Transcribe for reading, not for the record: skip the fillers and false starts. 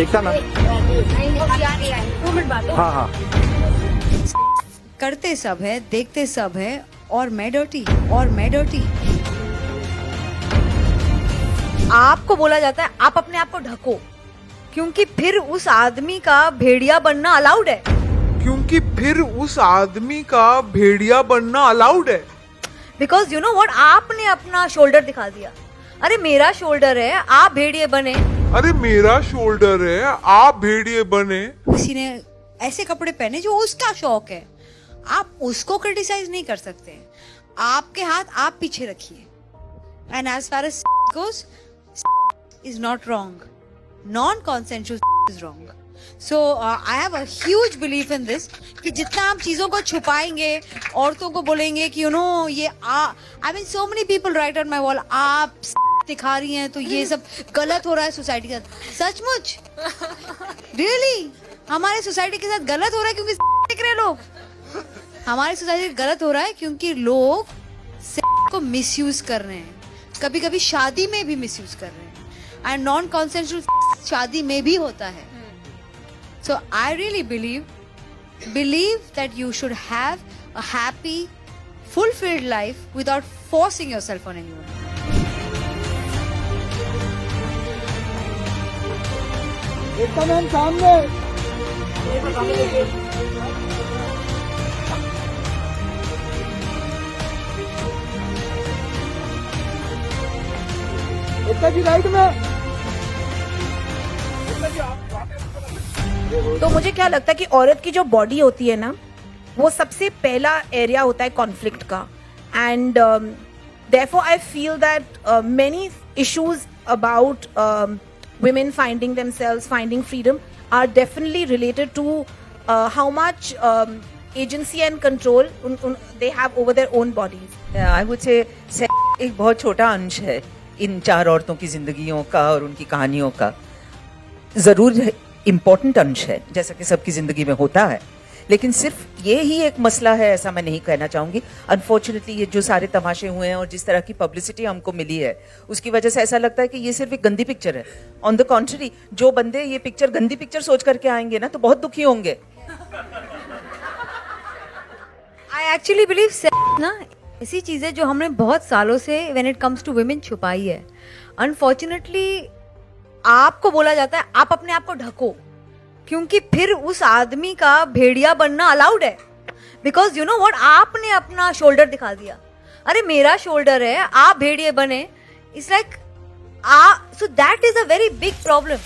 देखा ना। हाँ हाँ, करते सब है, देखते सब है, और मैं डर्टी, और मैं डर्टी। आपको बोला जाता है आप अपने आप को ढको, क्योंकि फिर उस आदमी का भेड़िया बनना अलाउड है। क्योंकि फिर उस आदमी का भेड़िया बनना अलाउड है। बिकॉज यू नो व्हाट, आपने अपना शोल्डर दिखा दिया। अरे मेरा शोल्डर है, आप भेड़िए बने। अरे मेरा शोल्डर है, आप भेड़िए बने। किसी ने ऐसे कपड़े पहने जो उसका शौक है, आप उसको क्रिटिसाइज नहीं कर सकते। आपके हाथ आप पीछे रखिए। And as far as goes, is not wrong. Non-consensual is wrong. So I have a huge belief in this कि जितना हम चीजों को छुपाएंगे, औरतों को बोलेंगे कि you know ये I mean so many people write on my wall, आप दिखा रही हैं तो ये सब गलत हो रहा है सोसाइटी के साथ। सचमुच रियली हमारे सोसाइटी के साथ गलत हो रहा है क्योंकि दिख रहे लोग। हमारी सोसाइटी गलत हो रहा है क्योंकि लोग को मिसयूज कर रहे हैं, कभी कभी शादी में भी मिसयूज कर रहे हैं। एंड नॉन कॉन्सेंशुअल शादी में भी होता है। So I really believe that you should have a happy fulfilled life without forcing yourself on anyone. Ekta ma'am सामने। एकता जी राइट में। तो मुझे क्या लगता है कि औरत की जो बॉडी होती है ना, वो सबसे पहला एरिया होता है कॉन्फ्लिक्ट का। And therefore I feel that many issues about women finding themselves, finding freedom are definitely related to how much agency and control they have over their own bodies. I would say एक बहुत छोटा अंश है इन चार औरतों की जिंदगियों का और उनकी कहानियों का। जरूर इम्पोर्टेंट अंश है, जैसा कि सबकी जिंदगी में होता है, लेकिन सिर्फ ये ही एक मसला है ऐसा मैं नहीं कहना चाहूंगी। अनफॉर्चुनेटली ये जो सारे तमाशे हुए हैं और जिस तरह की पब्लिसिटी हमको मिली है, उसकी वजह से ऐसा लगता है कि ये सिर्फ एक गंदी पिक्चर है। ऑन द कॉन्ट्ररी, जो बंदे ये पिक्चर गंदी पिक्चर सोच करके आएंगे ना, तो बहुत दुखी होंगे। आई एक्चुअली बिलीव ना ऐसी चीजें जो हमने बहुत सालों से when it comes to women छुपाई है। अनफॉर्चुनेटली आपको बोला जाता है आप अपने आप को ढको, क्योंकि फिर उस आदमी का भेड़िया बनना अलाउड है। बिकॉज यू नो व्हाट, आपने अपना शोल्डर दिखा दिया। अरे मेरा शोल्डर है, आप भेड़िए बने। It's like so that is a very big problem.